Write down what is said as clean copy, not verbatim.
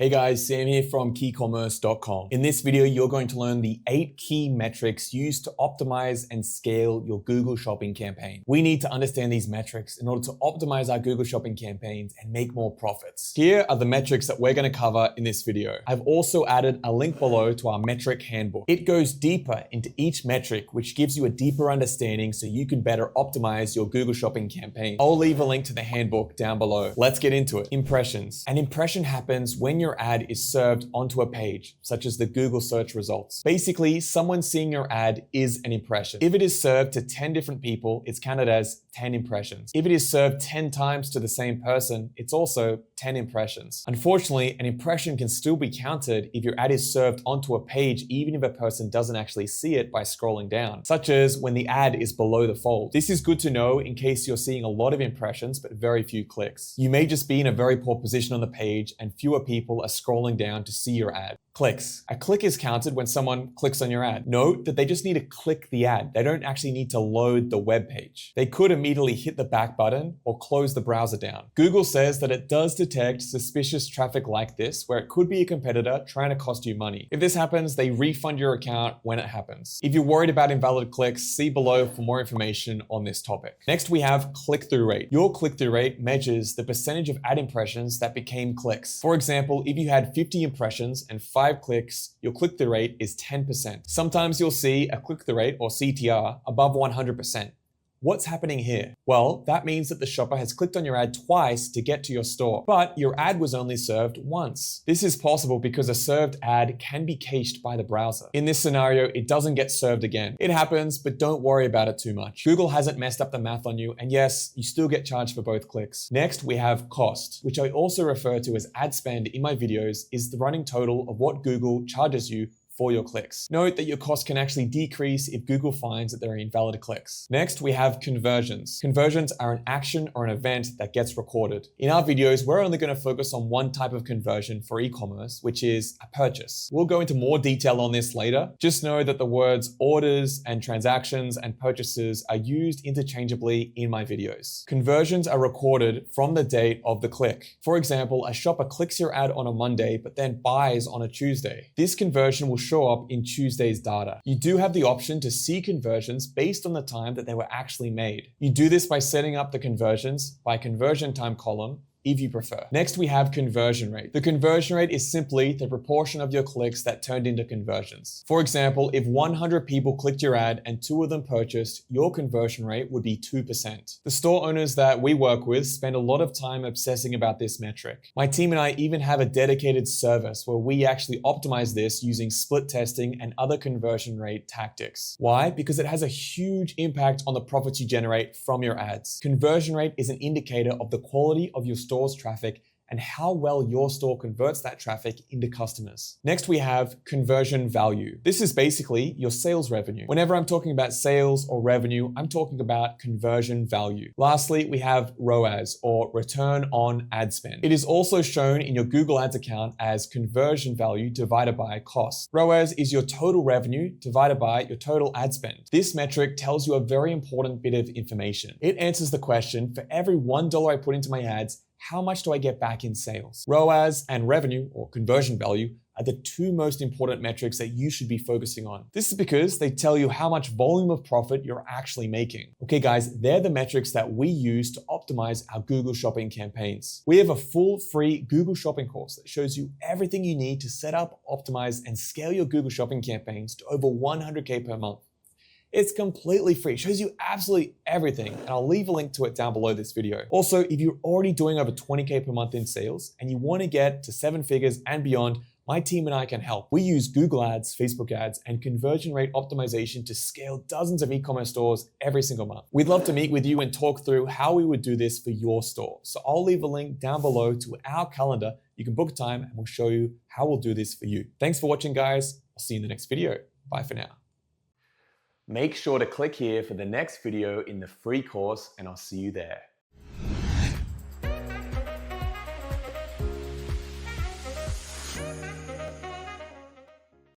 Hey guys, Sam here from KeyCommerce.com. In this video, you're going to learn the 8 key metrics used to optimize and scale your Google Shopping campaign. We need to understand these metrics in order to optimize our Google Shopping campaigns and make more profits. Here are the metrics that we're going to cover in this video. I've also added a link below to our metric handbook. It goes deeper into each metric, which gives you a deeper understanding so you can better optimize your Google Shopping campaign. I'll leave a link to the handbook down below. Let's get into it. Impressions. An impression happens when your ad is served onto a page, such as the Google search results. Basically, someone seeing your ad is an impression. If it is served to 10 different people, it's counted as 10 impressions. If it is served 10 times to the same person, it's also 10 impressions. Unfortunately, an impression can still be counted if your ad is served onto a page, even if a person doesn't actually see it by scrolling down, such as when the ad is below the fold. This is good to know in case you're seeing a lot of impressions, but very few clicks. You may just be in a very poor position on the page and fewer people are scrolling down to see your ad. Clicks. A click is counted when someone clicks on your ad. Note that they just need to click the ad. They don't actually need to load the web page. They could immediately hit the back button or close the browser down. Google says that it does detect suspicious traffic like this, where it could be a competitor trying to cost you money. If this happens, they refund your account when it happens. If you're worried about invalid clicks, see below for more information on this topic. Next, we have click-through rate. Your click-through rate measures the percentage of ad impressions that became clicks. For example, if you had 50 impressions and 5 clicks, your click-through rate is 10%. Sometimes you'll see a click-through rate or CTR above 100%. What's happening here? Well, that means that the shopper has clicked on your ad twice to get to your store, but your ad was only served once. This is possible because a served ad can be cached by the browser. In this scenario, it doesn't get served again. It happens, but don't worry about it too much. Google hasn't messed up the math on you, and yes, you still get charged for both clicks. Next, we have cost, which I also refer to as ad spend in my videos, is the running total of what Google charges you for your clicks. Note that your cost can actually decrease if Google finds that there are invalid clicks. Next, we have conversions. Conversions are an action or an event that gets recorded. In our videos, we're only going to focus on one type of conversion for e-commerce, which is a purchase. We'll go into more detail on this later. Just know that the words orders and transactions and purchases are used interchangeably in my videos. Conversions are recorded from the date of the click. For example, a shopper clicks your ad on a Monday, but then buys on a Tuesday. This conversion will show up in Tuesday's data. You do have the option to see conversions based on the time that they were actually made. You do this by setting up the conversions by conversion time column, if you prefer. Next, we have conversion rate. The conversion rate is simply the proportion of your clicks that turned into conversions. For example, if 100 people clicked your ad and 2 of them purchased, your conversion rate would be 2%. The store owners that we work with spend a lot of time obsessing about this metric. My team and I even have a dedicated service where we actually optimize this using split testing and other conversion rate tactics. Why? Because it has a huge impact on the profits you generate from your ads. Conversion rate is an indicator of the quality of your store's traffic and how well your store converts that traffic into customers. Next, we have conversion value. This is basically your sales revenue. Whenever I'm talking about sales or revenue, I'm talking about conversion value. Lastly, we have ROAS, or return on ad spend. It is also shown in your Google Ads account as conversion value divided by cost. ROAS is your total revenue divided by your total ad spend. This metric tells you a very important bit of information. It answers the question, for every $1 I put into my ads, how much do I get back in sales? ROAS and revenue, or conversion value, are the 2 most important metrics that you should be focusing on. This is because they tell you how much volume of profit you're actually making. Okay guys, they're the metrics that we use to optimize our Google Shopping campaigns. We have a full free Google Shopping course that shows you everything you need to set up, optimize, and scale your Google Shopping campaigns to over 100K per month. It's completely free, shows you absolutely everything, and I'll leave a link to it down below this video. Also, if you're already doing over 20K per month in sales and you want to get to 7 figures and beyond, my team and I can help. We use Google Ads, Facebook ads, and conversion rate optimization to scale dozens of e-commerce stores every single month. We'd love to meet with you and talk through how we would do this for your store. So I'll leave a link down below to our calendar. You can book time and we'll show you how we'll do this for you. Thanks for watching, guys. I'll see you in the next video. Bye for now. Make sure to click here for the next video in the free course, and I'll see you there.